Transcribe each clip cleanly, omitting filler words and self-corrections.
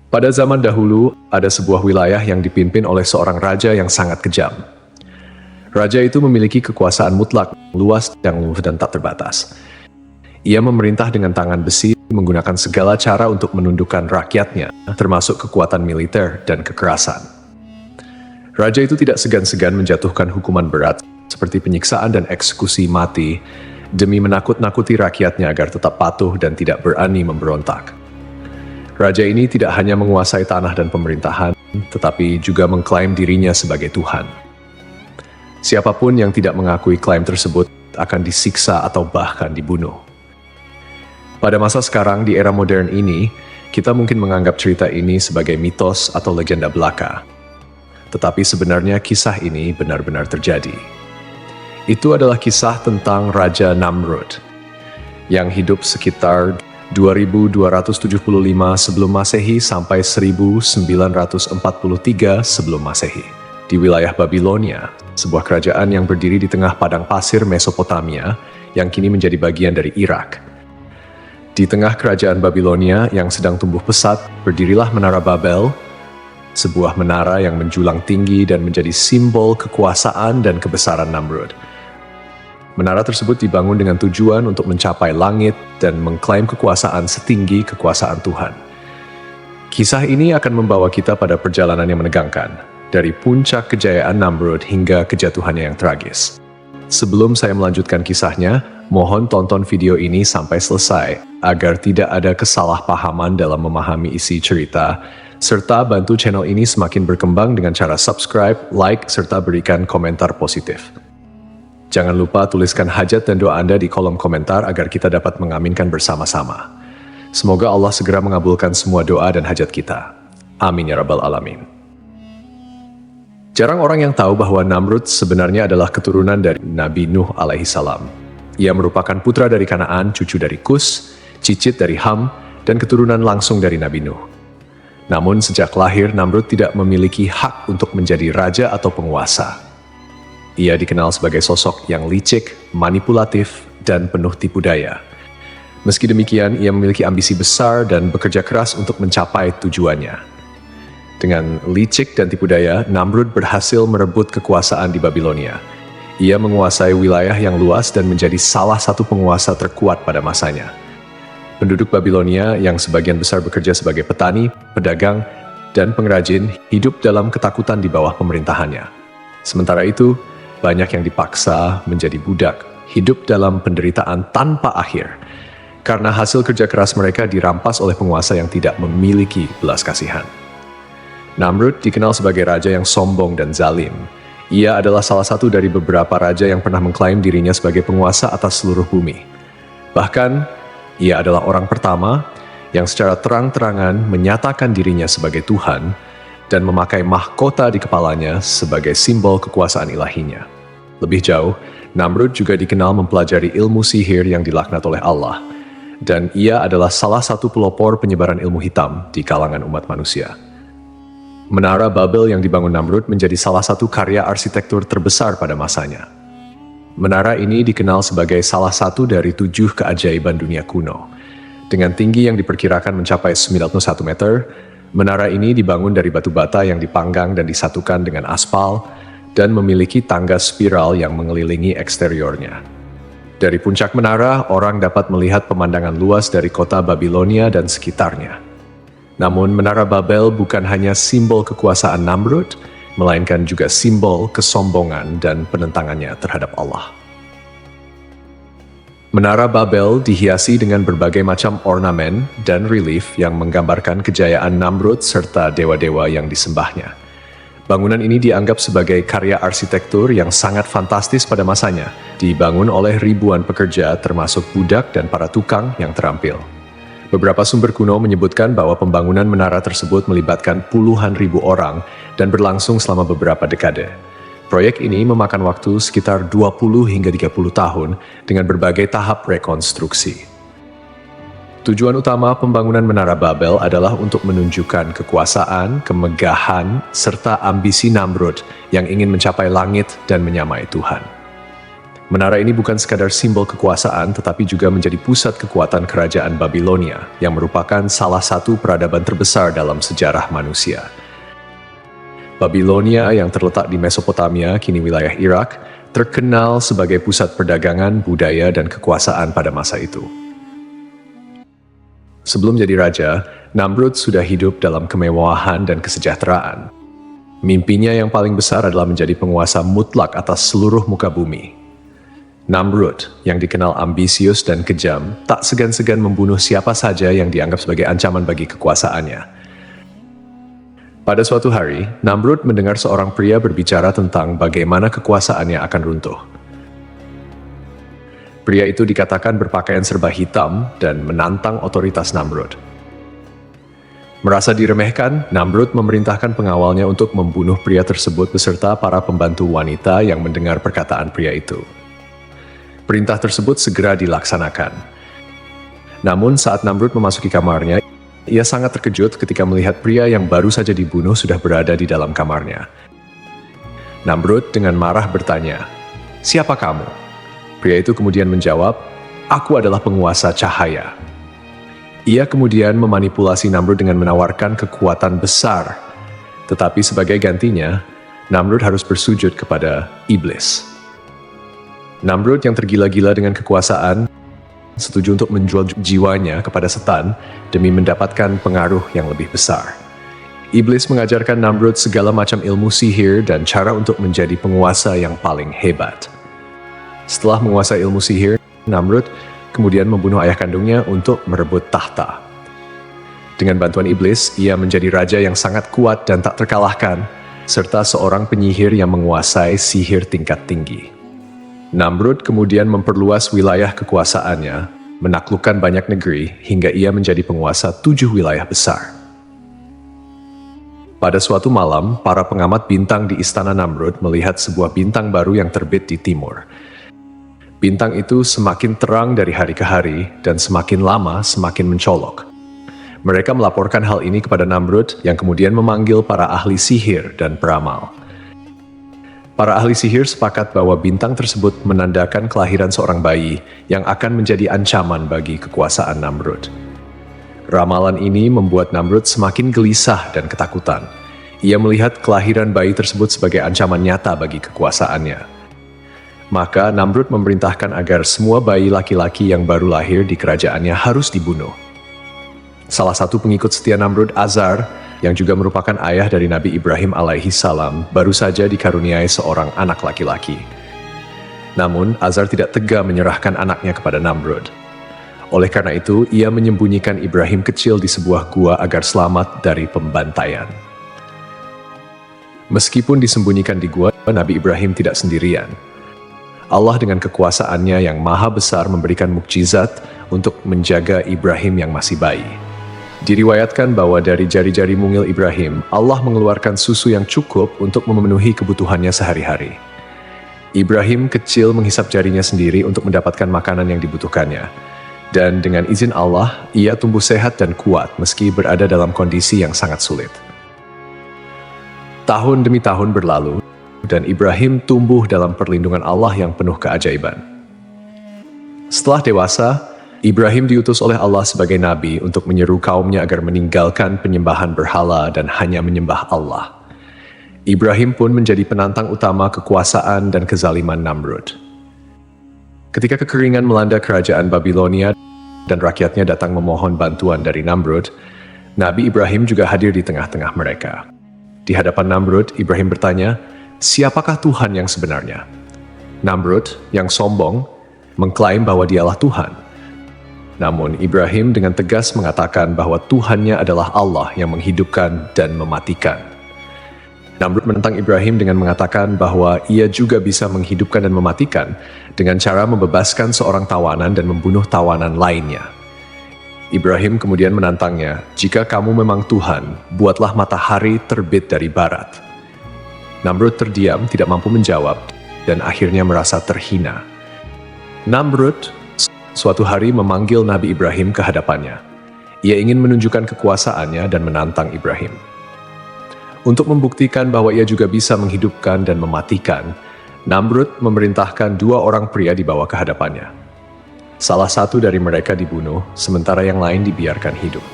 Pada zaman dahulu, ada sebuah wilayah yang dipimpin oleh seorang raja yang sangat kejam. Raja itu memiliki kekuasaan mutlak, luas, dan tak terbatas. Ia memerintah dengan tangan besi, menggunakan segala cara untuk menundukkan rakyatnya, termasuk kekuatan militer dan kekerasan. Raja itu tidak segan-segan menjatuhkan hukuman berat, seperti penyiksaan dan eksekusi mati, demi menakut-nakuti rakyatnya agar tetap patuh dan tidak berani memberontak. Raja ini tidak hanya menguasai tanah dan pemerintahan, tetapi juga mengklaim dirinya sebagai Tuhan. Siapapun yang tidak mengakui klaim tersebut akan disiksa atau bahkan dibunuh. Pada masa sekarang, di era modern ini, kita mungkin menganggap cerita ini sebagai mitos atau legenda belaka. Tetapi sebenarnya kisah ini benar-benar terjadi. Itu adalah kisah tentang Raja Namrud, yang hidup sekitar 2275 sebelum Masehi sampai 1943 sebelum Masehi di wilayah Babilonia, sebuah kerajaan yang berdiri di tengah padang pasir Mesopotamia yang kini menjadi bagian dari Irak. Di tengah kerajaan Babilonia yang sedang tumbuh pesat, berdirilah Menara Babel, sebuah menara yang menjulang tinggi dan menjadi simbol kekuasaan dan kebesaran Namrud. Menara tersebut dibangun dengan tujuan untuk mencapai langit dan mengklaim kekuasaan setinggi kekuasaan Tuhan. Kisah ini akan membawa kita pada perjalanan yang menegangkan, dari puncak kejayaan Namrud hingga kejatuhannya yang tragis. Sebelum saya melanjutkan kisahnya, mohon tonton video ini sampai selesai, agar tidak ada kesalahpahaman dalam memahami isi cerita, serta bantu channel ini semakin berkembang dengan cara subscribe, like, serta berikan komentar positif. Jangan lupa tuliskan hajat dan doa Anda di kolom komentar agar kita dapat mengaminkan bersama-sama. Semoga Allah segera mengabulkan semua doa dan hajat kita. Amin ya rabbal alamin. Jarang orang yang tahu bahwa Namrud sebenarnya adalah keturunan dari Nabi Nuh alaihissalam. Ia merupakan putra dari Kanaan, cucu dari Kus, cicit dari Ham, dan keturunan langsung dari Nabi Nuh. Namun sejak lahir, Namrud tidak memiliki hak untuk menjadi raja atau penguasa. Ia dikenal sebagai sosok yang licik, manipulatif, dan penuh tipu daya. Meski demikian, ia memiliki ambisi besar dan bekerja keras untuk mencapai tujuannya. Dengan licik dan tipu daya, Namrud berhasil merebut kekuasaan di Babilonia. Ia menguasai wilayah yang luas dan menjadi salah satu penguasa terkuat pada masanya. Penduduk Babilonia yang sebagian besar bekerja sebagai petani, pedagang, dan pengrajin hidup dalam ketakutan di bawah pemerintahannya. Sementara itu, banyak yang dipaksa menjadi budak, hidup dalam penderitaan tanpa akhir, karena hasil kerja keras mereka dirampas oleh penguasa yang tidak memiliki belas kasihan. Namrud dikenal sebagai raja yang sombong dan zalim. Ia adalah salah satu dari beberapa raja yang pernah mengklaim dirinya sebagai penguasa atas seluruh bumi. Bahkan, ia adalah orang pertama yang secara terang-terangan menyatakan dirinya sebagai Tuhan dan memakai mahkota di kepalanya sebagai simbol kekuasaan ilahinya. Lebih jauh, Namrud juga dikenal mempelajari ilmu sihir yang dilaknat oleh Allah, dan ia adalah salah satu pelopor penyebaran ilmu hitam di kalangan umat manusia. Menara Babel yang dibangun Namrud menjadi salah satu karya arsitektur terbesar pada masanya. Menara ini dikenal sebagai salah satu dari 7 keajaiban dunia kuno. Dengan tinggi yang diperkirakan mencapai 91 meter, menara ini dibangun dari batu bata yang dipanggang dan disatukan dengan aspal dan memiliki tangga spiral yang mengelilingi eksteriornya. Dari puncak menara, orang dapat melihat pemandangan luas dari kota Babilonia dan sekitarnya. Namun, Menara Babel bukan hanya simbol kekuasaan Namrud, melainkan juga simbol kesombongan dan penentangannya terhadap Allah. Menara Babel dihiasi dengan berbagai macam ornamen dan relief yang menggambarkan kejayaan Namrud serta dewa-dewa yang disembahnya. Bangunan ini dianggap sebagai karya arsitektur yang sangat fantastis pada masanya, dibangun oleh ribuan pekerja termasuk budak dan para tukang yang terampil. Beberapa sumber kuno menyebutkan bahwa pembangunan menara tersebut melibatkan puluhan ribu orang dan berlangsung selama beberapa dekade. Proyek ini memakan waktu sekitar 20 hingga 30 tahun dengan berbagai tahap rekonstruksi. Tujuan utama pembangunan Menara Babel adalah untuk menunjukkan kekuasaan, kemegahan, serta ambisi Namrud yang ingin mencapai langit dan menyamai Tuhan. Menara ini bukan sekadar simbol kekuasaan, tetapi juga menjadi pusat kekuatan kerajaan Babilonia, yang merupakan salah satu peradaban terbesar dalam sejarah manusia. Babilonia yang terletak di Mesopotamia, kini wilayah Irak, terkenal sebagai pusat perdagangan, budaya, dan kekuasaan pada masa itu. Sebelum jadi raja, Namrud sudah hidup dalam kemewahan dan kesejahteraan. Mimpinya yang paling besar adalah menjadi penguasa mutlak atas seluruh muka bumi. Namrud, yang dikenal ambisius dan kejam, tak segan-segan membunuh siapa saja yang dianggap sebagai ancaman bagi kekuasaannya. Pada suatu hari, Namrud mendengar seorang pria berbicara tentang bagaimana kekuasaannya akan runtuh. Pria itu dikatakan berpakaian serba hitam dan menantang otoritas Namrud. Merasa diremehkan, Namrud memerintahkan pengawalnya untuk membunuh pria tersebut beserta para pembantu wanita yang mendengar perkataan pria itu. Perintah tersebut segera dilaksanakan. Namun saat Namrud memasuki kamarnya, ia sangat terkejut ketika melihat pria yang baru saja dibunuh sudah berada di dalam kamarnya. Namrud dengan marah bertanya, "Siapa kamu?" Pria itu kemudian menjawab, "Aku adalah penguasa cahaya." Ia kemudian memanipulasi Namrud dengan menawarkan kekuatan besar. Tetapi sebagai gantinya, Namrud harus bersujud kepada iblis. Namrud yang tergila-gila dengan kekuasaan, setuju untuk menjual jiwanya kepada setan demi mendapatkan pengaruh yang lebih besar. Iblis mengajarkan Namrud segala macam ilmu sihir dan cara untuk menjadi penguasa yang paling hebat. Setelah menguasai ilmu sihir, Namrud kemudian membunuh ayah kandungnya untuk merebut tahta. Dengan bantuan iblis, ia menjadi raja yang sangat kuat dan tak terkalahkan, serta seorang penyihir yang menguasai sihir tingkat tinggi. Namrud kemudian memperluas wilayah kekuasaannya, menaklukkan banyak negeri hingga ia menjadi penguasa 7 wilayah besar. Pada suatu malam, para pengamat bintang di istana Namrud melihat sebuah bintang baru yang terbit di timur. Bintang itu semakin terang dari hari ke hari dan semakin lama semakin mencolok. Mereka melaporkan hal ini kepada Namrud yang kemudian memanggil para ahli sihir dan peramal. Para ahli sihir sepakat bahwa bintang tersebut menandakan kelahiran seorang bayi yang akan menjadi ancaman bagi kekuasaan Namrud. Ramalan ini membuat Namrud semakin gelisah dan ketakutan. Ia melihat kelahiran bayi tersebut sebagai ancaman nyata bagi kekuasaannya. Maka Namrud memerintahkan agar semua bayi laki-laki yang baru lahir di kerajaannya harus dibunuh. Salah satu pengikut setia Namrud, Azar, yang juga merupakan ayah dari Nabi Ibrahim alaihi salam, baru saja dikaruniai seorang anak laki-laki. Namun, Azar tidak tega menyerahkan anaknya kepada Namrud. Oleh karena itu, ia menyembunyikan Ibrahim kecil di sebuah gua agar selamat dari pembantaian. Meskipun disembunyikan di gua, Nabi Ibrahim tidak sendirian. Allah dengan kekuasaannya yang maha besar memberikan mukjizat untuk menjaga Ibrahim yang masih bayi. Diriwayatkan bahwa dari jari-jari mungil Ibrahim, Allah mengeluarkan susu yang cukup untuk memenuhi kebutuhannya sehari-hari. Ibrahim kecil menghisap jarinya sendiri untuk mendapatkan makanan yang dibutuhkannya. Dan dengan izin Allah, ia tumbuh sehat dan kuat meski berada dalam kondisi yang sangat sulit. Tahun demi tahun berlalu, dan Ibrahim tumbuh dalam perlindungan Allah yang penuh keajaiban. Setelah dewasa, Ibrahim diutus oleh Allah sebagai nabi untuk menyeru kaumnya agar meninggalkan penyembahan berhala dan hanya menyembah Allah. Ibrahim pun menjadi penantang utama kekuasaan dan kezaliman Namrud. Ketika kekeringan melanda kerajaan Babilonia dan rakyatnya datang memohon bantuan dari Namrud, Nabi Ibrahim juga hadir di tengah-tengah mereka. Di hadapan Namrud, Ibrahim bertanya, "Siapakah Tuhan yang sebenarnya?" Namrud, yang sombong, mengklaim bahwa dialah Tuhan. Namun Ibrahim dengan tegas mengatakan bahwa Tuhannya adalah Allah yang menghidupkan dan mematikan. Namrud menentang Ibrahim dengan mengatakan bahwa ia juga bisa menghidupkan dan mematikan dengan cara membebaskan seorang tawanan dan membunuh tawanan lainnya. Ibrahim kemudian menantangnya, "Jika kamu memang Tuhan, buatlah matahari terbit dari barat." Namrud terdiam, tidak mampu menjawab, dan akhirnya merasa terhina. Namrud suatu hari memanggil Nabi Ibrahim ke hadapannya. Ia ingin menunjukkan kekuasaannya dan menantang Ibrahim. Untuk membuktikan bahwa ia juga bisa menghidupkan dan mematikan, Namrud memerintahkan 2 orang pria dibawa ke hadapannya. Salah satu dari mereka dibunuh, sementara yang lain dibiarkan hidup.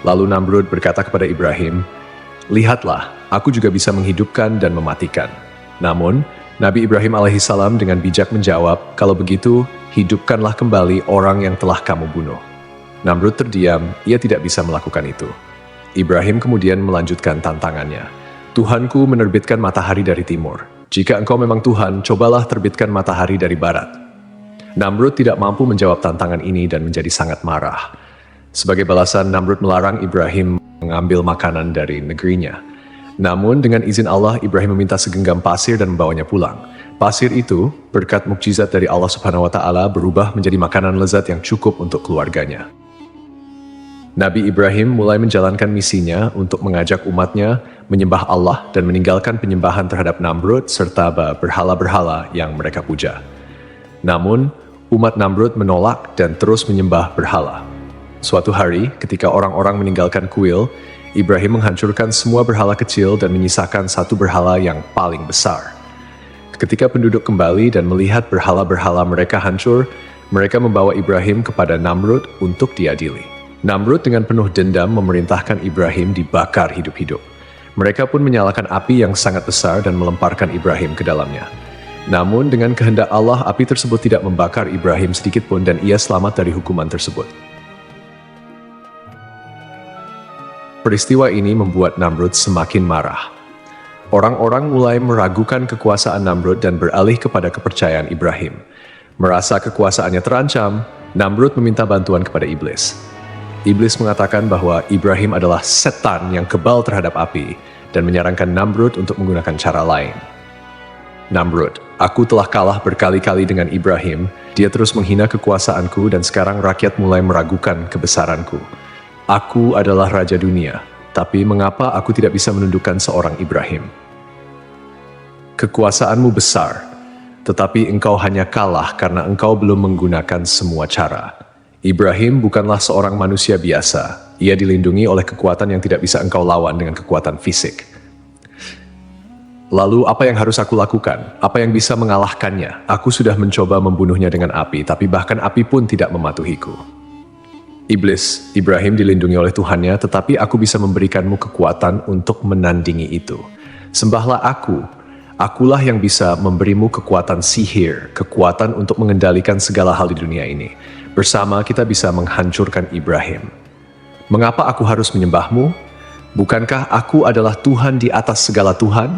Lalu Namrud berkata kepada Ibrahim, "Lihatlah, aku juga bisa menghidupkan dan mematikan." Namun, Nabi Ibrahim alaihissalam dengan bijak menjawab, "Kalau begitu, hidupkanlah kembali orang yang telah kamu bunuh." Namrud terdiam, ia tidak bisa melakukan itu. Ibrahim kemudian melanjutkan tantangannya. "Tuhanku menerbitkan matahari dari timur. Jika engkau memang Tuhan, cobalah terbitkan matahari dari barat." Namrud tidak mampu menjawab tantangan ini dan menjadi sangat marah. Sebagai balasan, Namrud melarang Ibrahim mengambil makanan dari negerinya. Namun dengan izin Allah, Ibrahim meminta segenggam pasir dan membawanya pulang. Pasir itu, berkat mukjizat dari Allah Subhanahu wa Ta'ala, berubah menjadi makanan lezat yang cukup untuk keluarganya. Nabi Ibrahim mulai menjalankan misinya untuk mengajak umatnya menyembah Allah dan meninggalkan penyembahan terhadap Namrud serta berhala-berhala yang mereka puja. Namun, umat Namrud menolak dan terus menyembah berhala. Suatu hari, ketika orang-orang meninggalkan kuil, Ibrahim menghancurkan semua berhala kecil dan menyisakan satu berhala yang paling besar. Ketika penduduk kembali dan melihat berhala-berhala mereka hancur, mereka membawa Ibrahim kepada Namrud untuk diadili. Namrud dengan penuh dendam memerintahkan Ibrahim dibakar hidup-hidup. Mereka pun menyalakan api yang sangat besar dan melemparkan Ibrahim ke dalamnya. Namun dengan kehendak Allah, api tersebut tidak membakar Ibrahim sedikitpun dan ia selamat dari hukuman tersebut. Peristiwa ini membuat Namrud semakin marah. Orang-orang mulai meragukan kekuasaan Namrud dan beralih kepada kepercayaan Ibrahim. Merasa kekuasaannya terancam, Namrud meminta bantuan kepada iblis. Iblis mengatakan bahwa Ibrahim adalah setan yang kebal terhadap api dan menyarankan Namrud untuk menggunakan cara lain. "Namrud, aku telah kalah berkali-kali dengan Ibrahim, dia terus menghina kekuasaanku dan sekarang rakyat mulai meragukan kebesaranku. Aku adalah raja dunia, tapi mengapa aku tidak bisa menundukkan seorang Ibrahim? Kekuasaanmu besar, tetapi engkau hanya kalah karena engkau belum menggunakan semua cara. Ibrahim bukanlah seorang manusia biasa. Ia dilindungi oleh kekuatan yang tidak bisa engkau lawan dengan kekuatan fisik. Lalu apa yang harus aku lakukan? Apa yang bisa mengalahkannya? Aku sudah mencoba membunuhnya dengan api, tapi bahkan api pun tidak mematuhiku." Iblis, Ibrahim dilindungi oleh Tuhannya, tetapi aku bisa memberikanmu kekuatan untuk menandingi itu. Sembahlah aku. Akulah yang bisa memberimu kekuatan sihir, kekuatan untuk mengendalikan segala hal di dunia ini. Bersama kita bisa menghancurkan Ibrahim. Mengapa aku harus menyembahmu? Bukankah aku adalah Tuhan di atas segala Tuhan?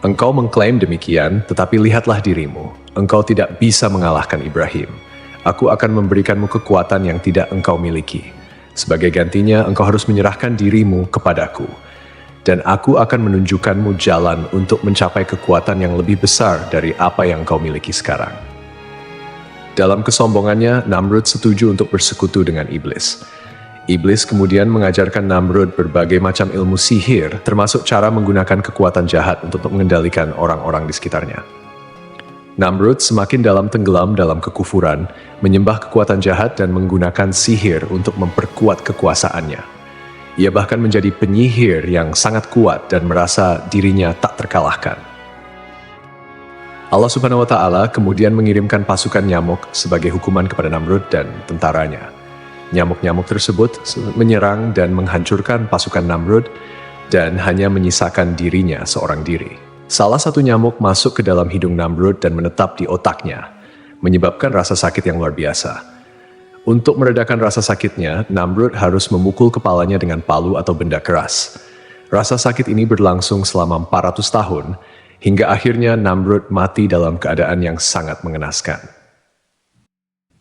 Engkau mengklaim demikian, tetapi lihatlah dirimu. Engkau tidak bisa mengalahkan Ibrahim. Aku akan memberikanmu kekuatan yang tidak engkau miliki. Sebagai gantinya, engkau harus menyerahkan dirimu kepadaku. Dan aku akan menunjukkanmu jalan untuk mencapai kekuatan yang lebih besar dari apa yang engkau miliki sekarang. Dalam kesombongannya, Namrud setuju untuk bersekutu dengan iblis. Iblis kemudian mengajarkan Namrud berbagai macam ilmu sihir, termasuk cara menggunakan kekuatan jahat untuk mengendalikan orang-orang di sekitarnya. Namrud semakin tenggelam dalam kekufuran, menyembah kekuatan jahat dan menggunakan sihir untuk memperkuat kekuasaannya. Ia bahkan menjadi penyihir yang sangat kuat dan merasa dirinya tak terkalahkan. Allah Subhanahu wa Ta'ala kemudian mengirimkan pasukan nyamuk sebagai hukuman kepada Namrud dan tentaranya. Nyamuk-nyamuk tersebut menyerang dan menghancurkan pasukan Namrud dan hanya menyisakan dirinya seorang diri. Salah satu nyamuk masuk ke dalam hidung Namrud dan menetap di otaknya, menyebabkan rasa sakit yang luar biasa. Untuk meredakan rasa sakitnya, Namrud harus memukul kepalanya dengan palu atau benda keras. Rasa sakit ini berlangsung selama 400 tahun, hingga akhirnya Namrud mati dalam keadaan yang sangat mengenaskan.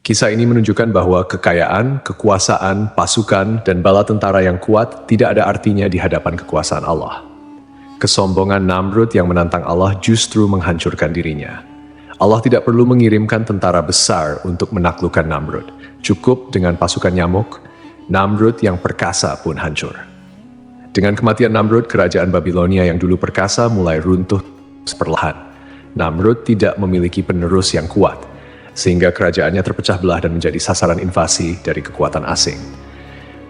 Kisah ini menunjukkan bahwa kekayaan, kekuasaan, pasukan, dan bala tentara yang kuat tidak ada artinya di hadapan kekuasaan Allah. Kesombongan Namrud yang menantang Allah justru menghancurkan dirinya. Allah tidak perlu mengirimkan tentara besar untuk menaklukkan Namrud. Cukup dengan pasukan nyamuk, Namrud yang perkasa pun hancur. Dengan kematian Namrud, kerajaan Babilonia yang dulu perkasa mulai runtuh perlahan. Namrud tidak memiliki penerus yang kuat, sehingga kerajaannya terpecah belah dan menjadi sasaran invasi dari kekuatan asing.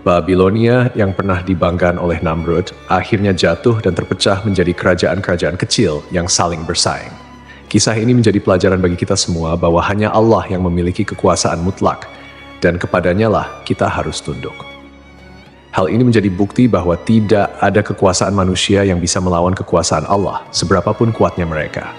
Babilonia yang pernah dibanggakan oleh Namrud akhirnya jatuh dan terpecah menjadi kerajaan-kerajaan kecil yang saling bersaing. Kisah ini menjadi pelajaran bagi kita semua bahwa hanya Allah yang memiliki kekuasaan mutlak, dan kepadanya lah kita harus tunduk. Hal ini menjadi bukti bahwa tidak ada kekuasaan manusia yang bisa melawan kekuasaan Allah, seberapapun kuatnya mereka.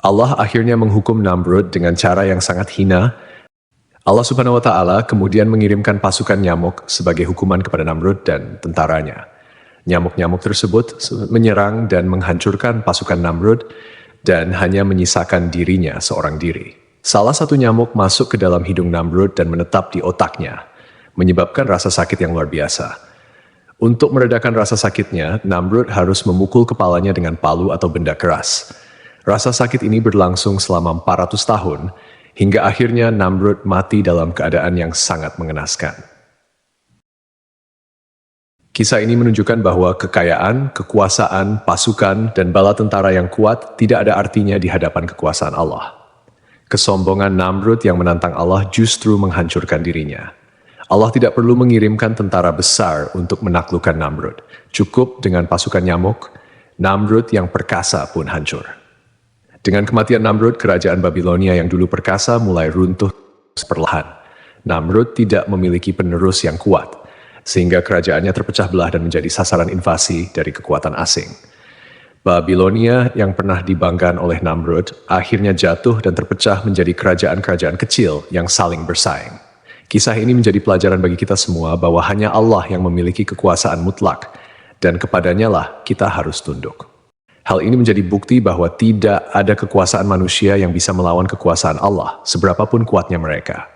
Allah akhirnya menghukum Namrud dengan cara yang sangat hina. Allah Subhanahu wa Ta'ala kemudian mengirimkan pasukan nyamuk sebagai hukuman kepada Namrud dan tentaranya. Nyamuk-nyamuk tersebut menyerang dan menghancurkan pasukan Namrud dan hanya menyisakan dirinya seorang diri. Salah satu nyamuk masuk ke dalam hidung Namrud dan menetap di otaknya, menyebabkan rasa sakit yang luar biasa. Untuk meredakan rasa sakitnya, Namrud harus memukul kepalanya dengan palu atau benda keras. Rasa sakit ini berlangsung selama 400 tahun, hingga akhirnya Namrud mati dalam keadaan yang sangat mengenaskan. Kisah ini menunjukkan bahwa kekayaan, kekuasaan, pasukan, dan bala tentara yang kuat tidak ada artinya di hadapan kekuasaan Allah. Kesombongan Namrud yang menantang Allah justru menghancurkan dirinya. Allah tidak perlu mengirimkan tentara besar untuk menaklukkan Namrud. Cukup dengan pasukan nyamuk, Namrud yang perkasa pun hancur. Dengan kematian Namrud, kerajaan Babilonia yang dulu perkasa mulai runtuh perlahan. Namrud tidak memiliki penerus yang kuat, sehingga kerajaannya terpecah belah dan menjadi sasaran invasi dari kekuatan asing. Babilonia yang pernah dibanggakan oleh Namrud akhirnya jatuh dan terpecah menjadi kerajaan-kerajaan kecil yang saling bersaing. Kisah ini menjadi pelajaran bagi kita semua bahwa hanya Allah yang memiliki kekuasaan mutlak, dan kepadanya lah kita harus tunduk. Hal ini menjadi bukti bahwa tidak ada kekuasaan manusia yang bisa melawan kekuasaan Allah, seberapapun kuatnya mereka.